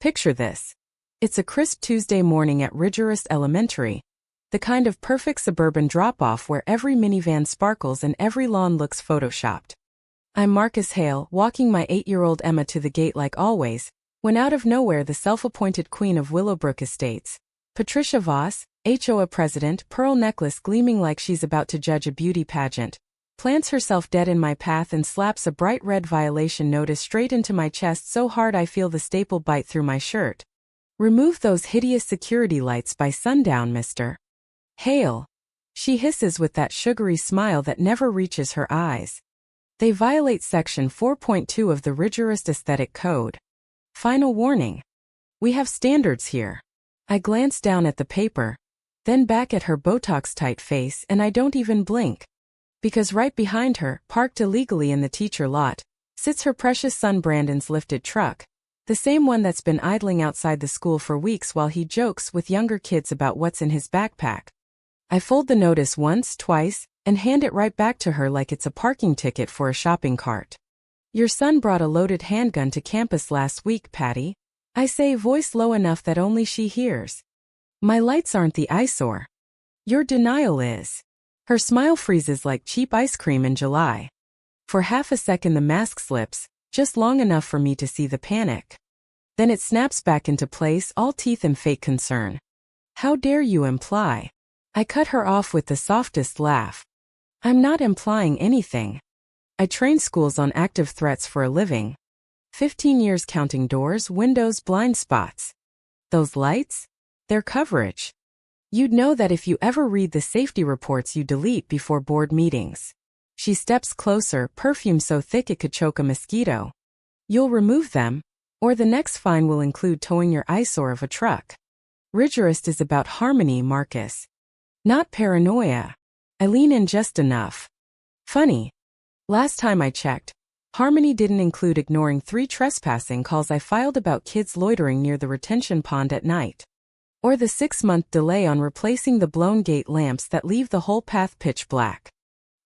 Picture this. It's a crisp Tuesday morning at Ridgerest Elementary, the kind of perfect suburban drop-off where every minivan sparkles and every lawn looks photoshopped. I'm Marcus Hale, walking my 8-year-old Emma to the gate like always, when out of nowhere the self-appointed queen of Ridgerest Estates, Patricia Voss, HOA president, pearl necklace gleaming like she's about to judge a beauty pageant, plants herself dead in my path and slaps a bright red violation notice straight into my chest so hard I feel the staple bite through my shirt. Remove those hideous security lights by sundown, Mr. Hale. She hisses with that sugary smile that never reaches her eyes. They violate Section 4.2 of the Ridgerest Aesthetic Code. Final warning. We have standards here. I glance down at the paper, then back at her Botox-tight face, and I don't even blink. Because right behind her, parked illegally in the teacher lot, sits her precious son Brandon's lifted truck, the same one that's been idling outside the school for weeks while he jokes with younger kids about what's in his backpack. I fold the notice once, twice, and hand it right back to her like it's a parking ticket for a shopping cart. Your son brought a loaded handgun to campus last week, Patty. I say, voice low enough that only she hears. My lights aren't the eyesore. Your denial is. Her smile freezes like cheap ice cream in July. For half a second the mask slips, just long enough for me to see the panic. Then it snaps back into place, all teeth and fake concern. How dare you imply? I cut her off with the softest laugh. I'm not implying anything. I train schools on active threats for a living. 15 years counting doors, windows, blind spots. Those lights? They're coverage. You'd know that if you ever read the safety reports you delete before board meetings. She steps closer, perfume so thick it could choke a mosquito. You'll remove them, or the next fine will include towing your eyesore of a truck. Ridgerest is about harmony, Marcus. Not paranoia. I lean in just enough. Funny. Last time I checked, harmony didn't include ignoring 3 trespassing calls I filed about kids loitering near the retention pond at night. Or the 6-month delay on replacing the blown gate lamps that leave the whole path pitch black.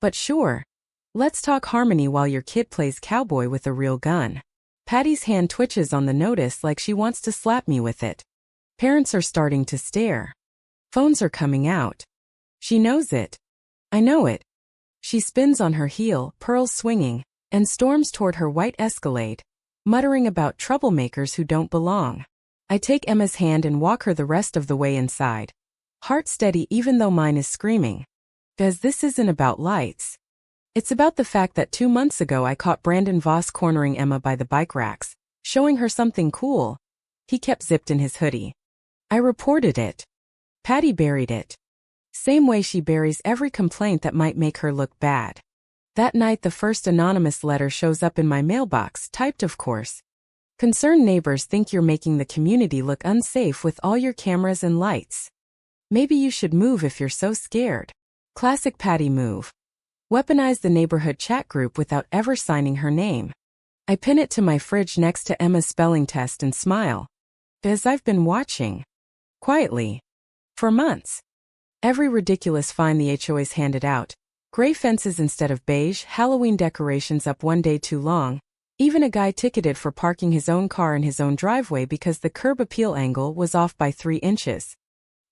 But sure, let's talk harmony while your kid plays cowboy with a real gun. Patty's hand twitches on the notice like she wants to slap me with it. Parents are starting to stare. Phones are coming out. She knows it. I know it. She spins on her heel, pearls swinging, and storms toward her white Escalade, muttering about troublemakers who don't belong. I take Emma's hand and walk her the rest of the way inside. Heart steady even though mine is screaming. Because this isn't about lights. It's about the fact that 2 months ago I caught Brandon Voss cornering Emma by the bike racks, showing her something cool. He kept zipped in his hoodie. I reported it. Patty buried it. Same way she buries every complaint that might make her look bad. That night the first anonymous letter shows up in my mailbox, typed of course. Concerned neighbors think you're making the community look unsafe with all your cameras and lights. Maybe you should move if you're so scared. Classic Patty move. Weaponize the neighborhood chat group without ever signing her name. I pin it to my fridge next to Emma's spelling test and smile. Because I've been watching. Quietly. For months. Every ridiculous fine the HOA's handed out. Gray fences instead of beige, Halloween decorations up one day too long. Even a guy ticketed for parking his own car in his own driveway because the curb appeal angle was off by 3 inches.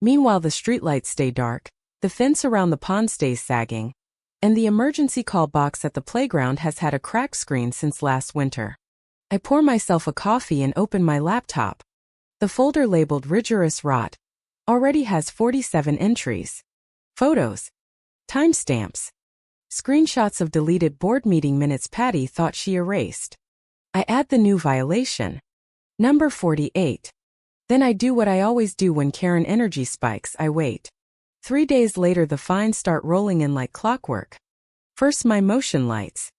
Meanwhile the streetlights stay dark, the fence around the pond stays sagging, and the emergency call box at the playground has had a cracked screen since last winter. I pour myself a coffee and open my laptop. The folder labeled Ridgerest Rot already has 47 entries. Photos. Timestamps. Screenshots of deleted board meeting minutes Patty thought she erased. I add the new violation. Number 48. Then I do what I always do when Karen energy spikes, I wait. 3 days later the fines start rolling in like clockwork. First my motion lights.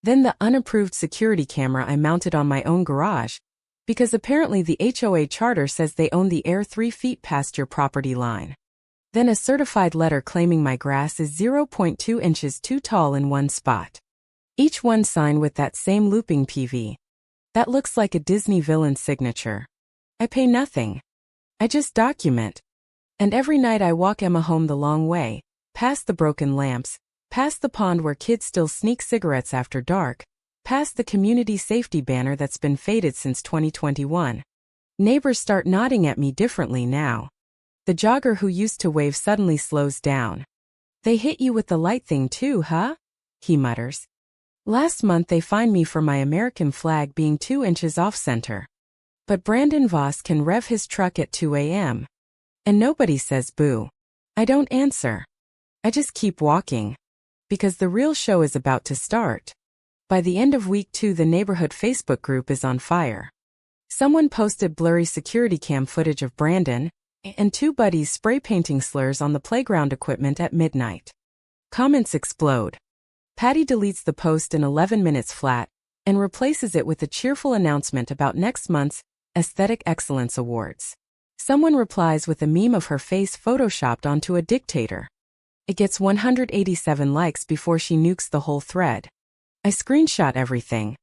Then the unapproved security camera I mounted on my own garage, because apparently the HOA charter says they own the air 3 feet past your property line. Then a certified letter claiming my grass is 0.2 inches too tall in one spot. Each one signed with that same looping PV. That looks like a Disney villain's signature. I pay nothing. I just document. And every night I walk Emma home the long way, past the broken lamps, past the pond where kids still sneak cigarettes after dark, past the community safety banner that's been faded since 2021. Neighbors start nodding at me differently now. The jogger who used to wave suddenly slows down. They hit you with the light thing too, huh? He mutters. Last month they fined me for my American flag being 2 inches off center. But Brandon Voss can rev his truck at 2 a.m. And nobody says boo. I don't answer. I just keep walking. Because the real show is about to start. By the end of week 2, the neighborhood Facebook group is on fire. Someone posted blurry security cam footage of Brandon and 2 buddies spray painting slurs on the playground equipment at midnight. Comments explode. Patty deletes the post in 11 minutes flat and replaces it with a cheerful announcement about next month's Aesthetic Excellence Awards. Someone replies with a meme of her face photoshopped onto a dictator. It gets 187 likes before she nukes the whole thread. I screenshot everything.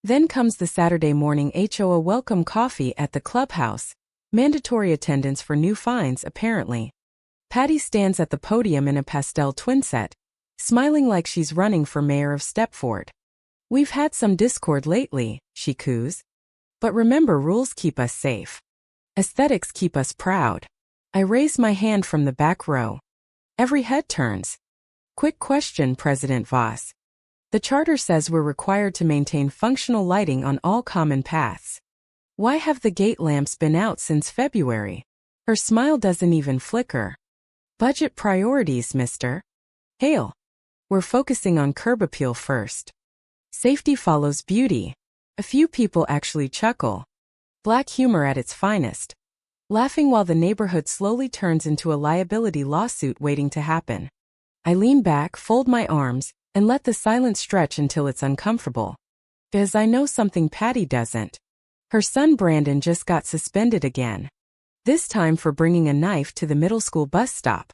Then comes the Saturday morning HOA welcome coffee at the clubhouse. Mandatory attendance for new fines, apparently. Patty stands at the podium in a pastel twin set, smiling like she's running for mayor of Stepford. We've had some discord lately, she coos. But remember, rules keep us safe. Aesthetics keep us proud. I raise my hand from the back row. Every head turns. Quick question, President Voss. The charter says we're required to maintain functional lighting on all common paths. Why have the gate lamps been out since February? Her smile doesn't even flicker. Budget priorities, mister. Hail. We're focusing on curb appeal first. Safety follows beauty. A few people actually chuckle. Black humor at its finest. Laughing while the neighborhood slowly turns into a liability lawsuit waiting to happen. I lean back, fold my arms, and let the silence stretch until it's uncomfortable. Because I know something Patty doesn't. Her son Brandon just got suspended again. This time for bringing a knife to the middle school bus stop.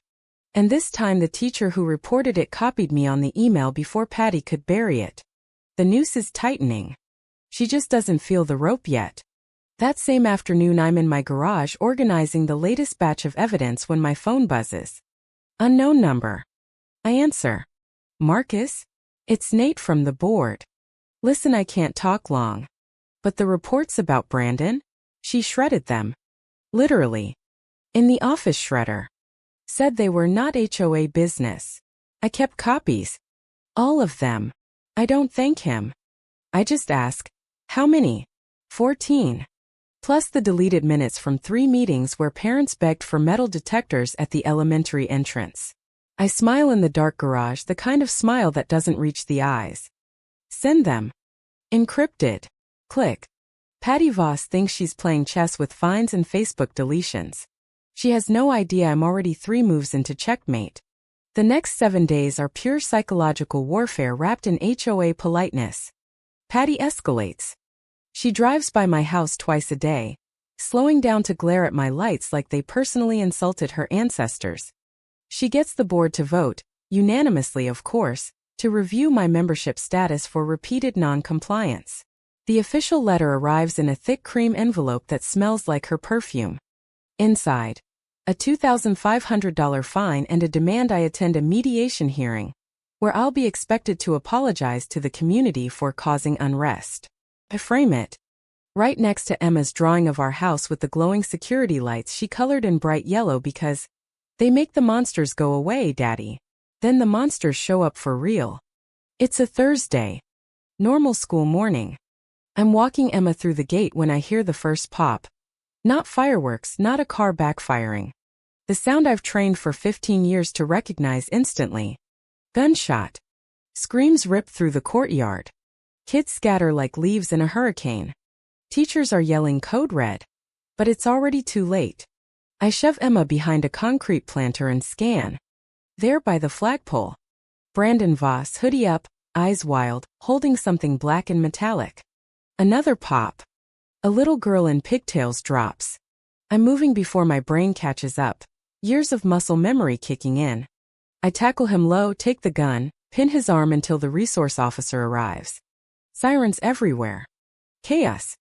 And this time the teacher who reported it copied me on the email before Patty could bury it. The noose is tightening. She just doesn't feel the rope yet. That same afternoon I'm in my garage organizing the latest batch of evidence when my phone buzzes. Unknown number. I answer. Marcus? It's Nate from the board. Listen, I can't talk long. But the reports about Brandon? She shredded them. Literally. In the office shredder. Said they were not HOA business. I kept copies. All of them. I don't thank him. I just ask, how many? 14. Plus the deleted minutes from 3 meetings where parents begged for metal detectors at the elementary entrance. I smile in the dark garage, the kind of smile that doesn't reach the eyes. Send them. Encrypted. Click. Patty Voss thinks she's playing chess with fines and Facebook deletions. She has no idea I'm already 3 moves into checkmate. The next 7 days are pure psychological warfare wrapped in HOA politeness. Patty escalates. She drives by my house twice a day, slowing down to glare at my lights like they personally insulted her ancestors. She gets the board to vote, unanimously of course, to review my membership status for repeated non-compliance. The official letter arrives in a thick cream envelope that smells like her perfume. Inside, a $2,500 fine and a demand I attend a mediation hearing, where I'll be expected to apologize to the community for causing unrest. I frame it. Right next to Emma's drawing of our house with the glowing security lights she colored in bright yellow because they make the monsters go away, Daddy. Then the monsters show up for real. It's a Thursday. Normal school morning. I'm walking Emma through the gate when I hear the first pop. Not fireworks, not a car backfiring. The sound I've trained for 15 years to recognize instantly. Gunshot. Screams rip through the courtyard. Kids scatter like leaves in a hurricane. Teachers are yelling code red. But it's already too late. I shove Emma behind a concrete planter and scan. There by the flagpole. Brandon Voss, hoodie up, eyes wild, holding something black and metallic. Another pop. A little girl in pigtails drops. I'm moving before my brain catches up. Years of muscle memory kicking in. I tackle him low, take the gun, pin his arm until the resource officer arrives. Sirens everywhere. Chaos.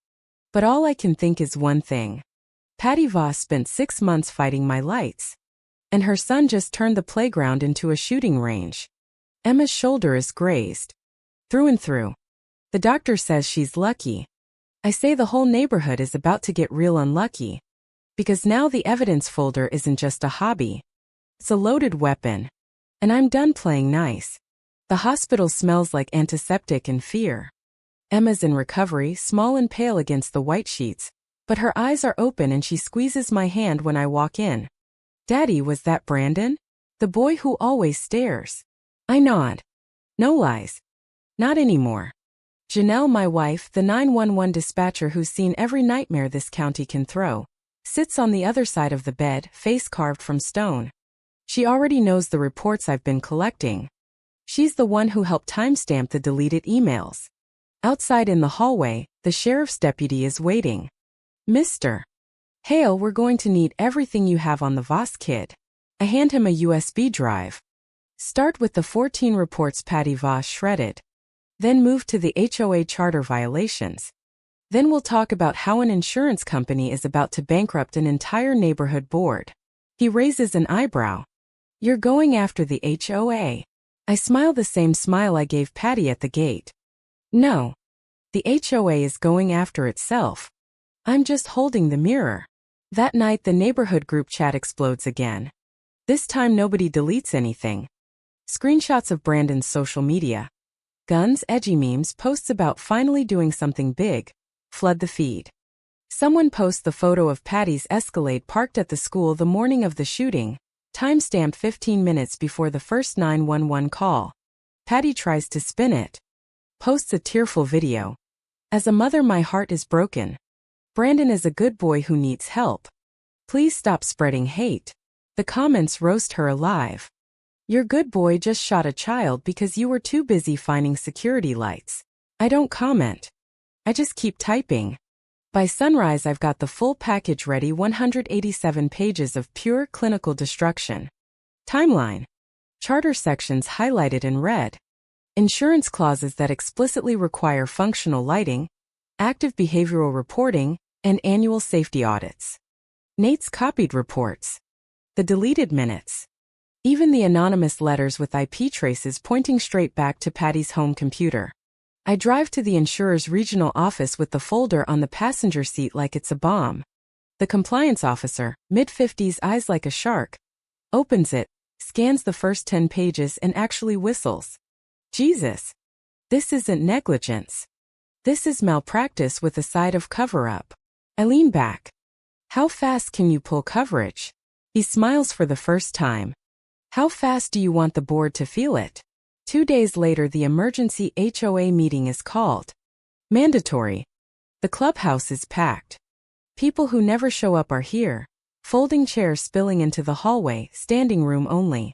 But all I can think is one thing. Patty Voss spent 6 months fighting my lights. And her son just turned the playground into a shooting range. Emma's shoulder is grazed. Through and through. The doctor says she's lucky. I say the whole neighborhood is about to get real unlucky. Because now the evidence folder isn't just a hobby. It's a loaded weapon. And I'm done playing nice. The hospital smells like antiseptic and fear. Emma's in recovery, small and pale against the white sheets, but her eyes are open and she squeezes my hand when I walk in. Daddy, was that Brandon? The boy who always stares. I nod. No lies. Not anymore. Janelle, my wife, the 911 dispatcher who's seen every nightmare this county can throw, sits on the other side of the bed, face carved from stone. She already knows the reports I've been collecting. She's the one who helped timestamp the deleted emails. Outside in the hallway, the sheriff's deputy is waiting. Mr. Hale, we're going to need everything you have on the Voss kid. I hand him a USB drive. Start with the 14 reports Patty Voss shredded. Then move to the HOA charter violations. Then we'll talk about how an insurance company is about to bankrupt an entire neighborhood board. He raises an eyebrow. You're going after the HOA. I smile the same smile I gave Patty at the gate. No. The HOA is going after itself. I'm just holding the mirror. That night the neighborhood group chat explodes again. This time nobody deletes anything. Screenshots of Brandon's social media. Guns, edgy memes, posts about finally doing something big. Flood the feed. Someone posts the photo of Patty's Escalade parked at the school the morning of the shooting, timestamped 15 minutes before the first 911 call. Patty tries to spin it. Posts a tearful video. As a mother, my heart is broken. Brandon is a good boy who needs help. Please stop spreading hate. The comments roast her alive. Your good boy just shot a child because you were too busy finding security lights. I don't comment. I just keep typing. By sunrise I've got the full package ready, 187 pages of pure clinical destruction. Timeline. Charter sections highlighted in red. Insurance clauses that explicitly require functional lighting, active behavioral reporting, and annual safety audits. Nate's copied reports. The deleted minutes. Even the anonymous letters with IP traces pointing straight back to Patty's home computer. I drive to the insurer's regional office with the folder on the passenger seat like it's a bomb. The compliance officer, mid-50s, eyes like a shark, opens it, scans the first 10 pages and actually whistles. Jesus. This isn't negligence. This is malpractice with a side of cover-up. I lean back. How fast can you pull coverage? He smiles for the first time. How fast do you want the board to feel it? 2 days later the emergency HOA meeting is called. Mandatory. The clubhouse is packed. People who never show up are here. Folding chairs spilling into the hallway, standing room only.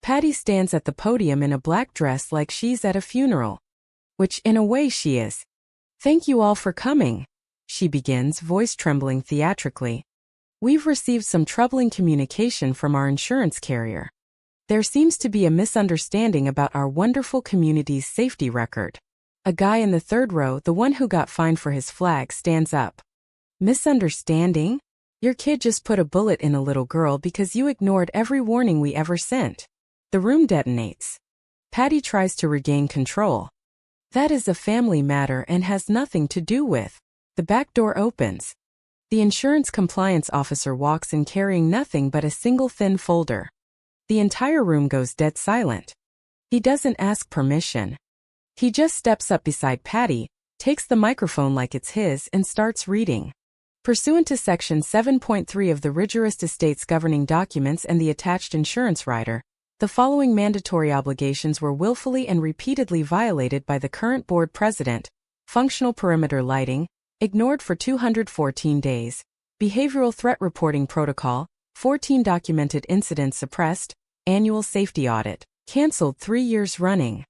Patty stands at the podium in a black dress like she's at a funeral. Which in a way she is. Thank you all for coming. She begins, voice trembling theatrically. We've received some troubling communication from our insurance carrier. There seems to be a misunderstanding about our wonderful community's safety record. A guy in the third row, the one who got fined for his flag, stands up. Misunderstanding? Your kid just put a bullet in a little girl because you ignored every warning we ever sent. The room detonates. Patty tries to regain control. That is a family matter and has nothing to do with. The back door opens. The insurance compliance officer walks in carrying nothing but a single thin folder. The entire room goes dead silent. He doesn't ask permission. He just steps up beside Patty, takes the microphone like it's his, and starts reading. Pursuant to Section 7.3 of the Ridgerest Estates governing documents and the attached insurance rider, the following mandatory obligations were willfully and repeatedly violated by the current board president: functional perimeter lighting, ignored for 214 days, behavioral threat reporting protocol, 14 documented incidents suppressed, annual safety audit, canceled 3 years running.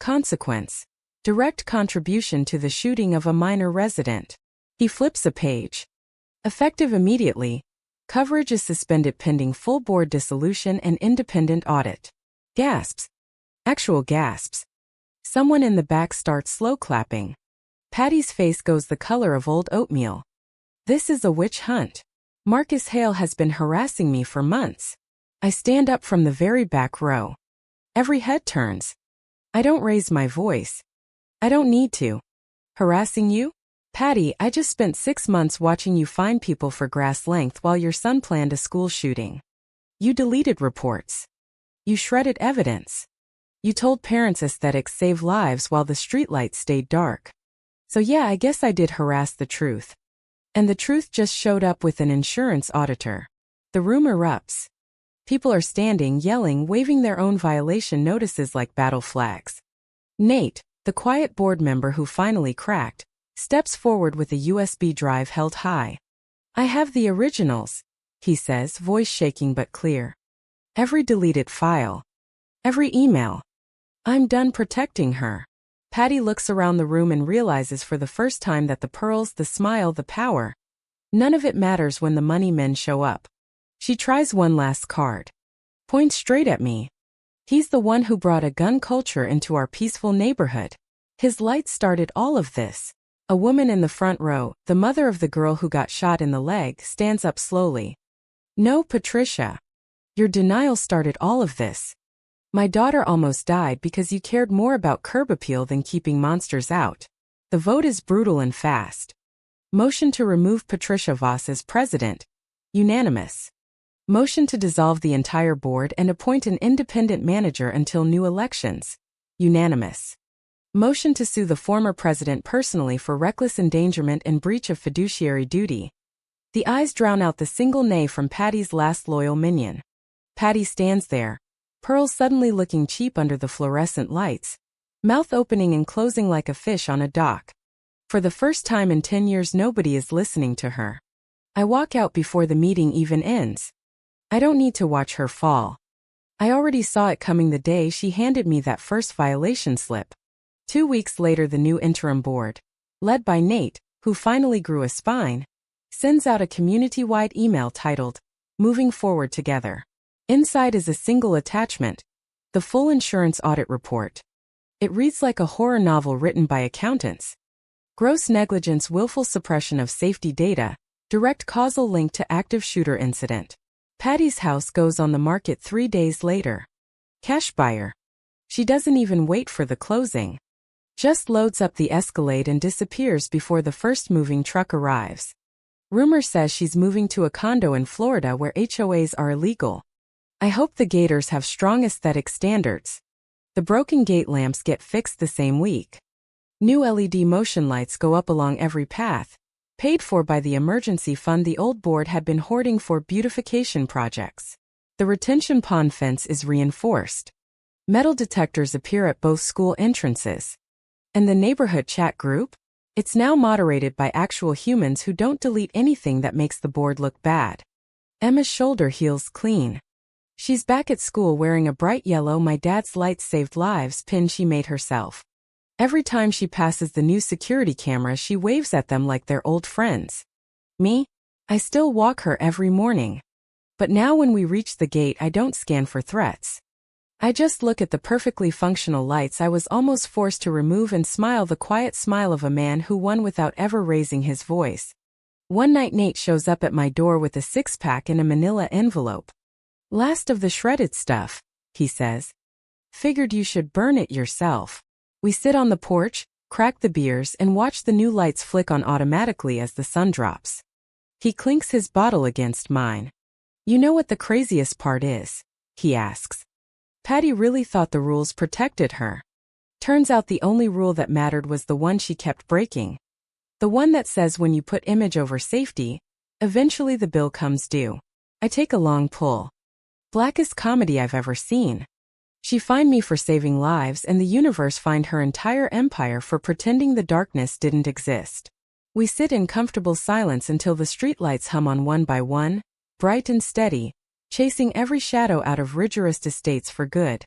Consequence: direct contribution to the shooting of a minor resident. He flips a page. Effective immediately. Coverage is suspended pending full board dissolution and independent audit. Gasps. Actual gasps. Someone in the back starts slow clapping. Patty's face goes the color of old oatmeal. This is a witch hunt. Marcus Hale has been harassing me for months. I stand up from the very back row. Every head turns. I don't raise my voice. I don't need to. Harassing you? Patty, I just spent 6 months watching you find people for grass length while your son planned a school shooting. You deleted reports. You shredded evidence. You told parents aesthetics save lives while the streetlights stayed dark. So yeah, I guess I did harass the truth. And the truth just showed up with an insurance auditor. The room erupts. People are standing, yelling, waving their own violation notices like battle flags. Nate, the quiet board member who finally cracked, steps forward with a USB drive held high. I have the originals, he says, voice shaking but clear. Every deleted file. Every email. I'm done protecting her. Patty looks around the room and realizes for the first time that the pearls, the smile, the power, none of it matters when the money men show up. She tries one last card. Points straight at me. He's the one who brought a gun culture into our peaceful neighborhood. His light started all of this. A woman in the front row, the mother of the girl who got shot in the leg, stands up slowly. No, Patricia. Your denial started all of this. My daughter almost died because you cared more about curb appeal than keeping monsters out. The vote is brutal and fast. Motion to remove Patricia Voss as president. Unanimous. Motion to dissolve the entire board and appoint an independent manager until new elections. Unanimous. Motion to sue the former president personally for reckless endangerment and breach of fiduciary duty. The ayes drown out the single nay from Patty's last loyal minion. Patty stands there, pearls suddenly looking cheap under the fluorescent lights, mouth opening and closing like a fish on a dock. For the first time in 10 years nobody is listening to her. I walk out before the meeting even ends. I don't need to watch her fall. I already saw it coming the day she handed me that first violation slip. 2 weeks later the new interim board, led by Nate, who finally grew a spine, sends out a community-wide email titled, Moving Forward Together. Inside is a single attachment, the full insurance audit report. It reads like a horror novel written by accountants. Gross negligence, willful suppression of safety data, direct causal link to active shooter incident. Patty's house goes on the market 3 days later. Cash buyer. She doesn't even wait for the closing. Just loads up the Escalade and disappears before the first moving truck arrives. Rumor says she's moving to a condo in Florida where HOAs are illegal. I hope the gators have strong aesthetic standards. The broken gate lamps get fixed the same week. New LED motion lights go up along every path, paid for by the emergency fund the old board had been hoarding for beautification projects. The retention pond fence is reinforced. Metal detectors appear at both school entrances. And the neighborhood chat group? It's now moderated by actual humans who don't delete anything that makes the board look bad. Emma's shoulder heals clean. She's back at school wearing a bright yellow "My Dad's Lights Saved Lives" pin she made herself. Every time she passes the new security cameras she waves at them like they're old friends. Me? I still walk her every morning. But now when we reach the gate I don't scan for threats. I just look at the perfectly functional lights I was almost forced to remove and smile the quiet smile of a man who won without ever raising his voice. One night Nate shows up at my door with a 6-pack in a manila envelope. Last of the shredded stuff, he says. Figured you should burn it yourself. We sit on the porch, crack the beers and watch the new lights flick on automatically as the sun drops. He clinks his bottle against mine. You know what the craziest part is? He asks. Patty really thought the rules protected her. Turns out the only rule that mattered was the one she kept breaking. The one that says when you put image over safety, eventually the bill comes due. I take a long pull. Blackest comedy I've ever seen. She fined me for saving lives and the universe fined her entire empire for pretending the darkness didn't exist. We sit in comfortable silence until the streetlights hum on one by one, bright and steady, chasing every shadow out of Ridgerest Estates for good.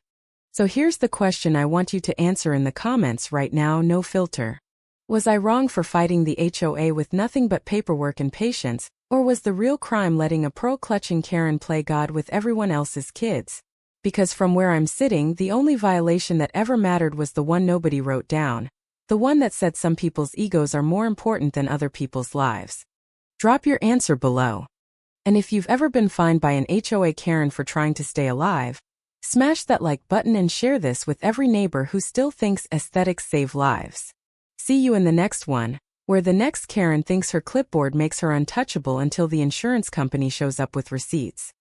So here's the question I want you to answer in the comments right now, no filter. Was I wrong for fighting the HOA with nothing but paperwork and patience, or was the real crime letting a pearl-clutching Karen play God with everyone else's kids? Because from where I'm sitting, the only violation that ever mattered was the one nobody wrote down. The one that said some people's egos are more important than other people's lives. Drop your answer below. And if you've ever been fined by an HOA Karen for trying to stay alive, smash that like button and share this with every neighbor who still thinks aesthetics save lives. See you in the next one. Where the next Karen thinks her clipboard makes her untouchable until the insurance company shows up with receipts.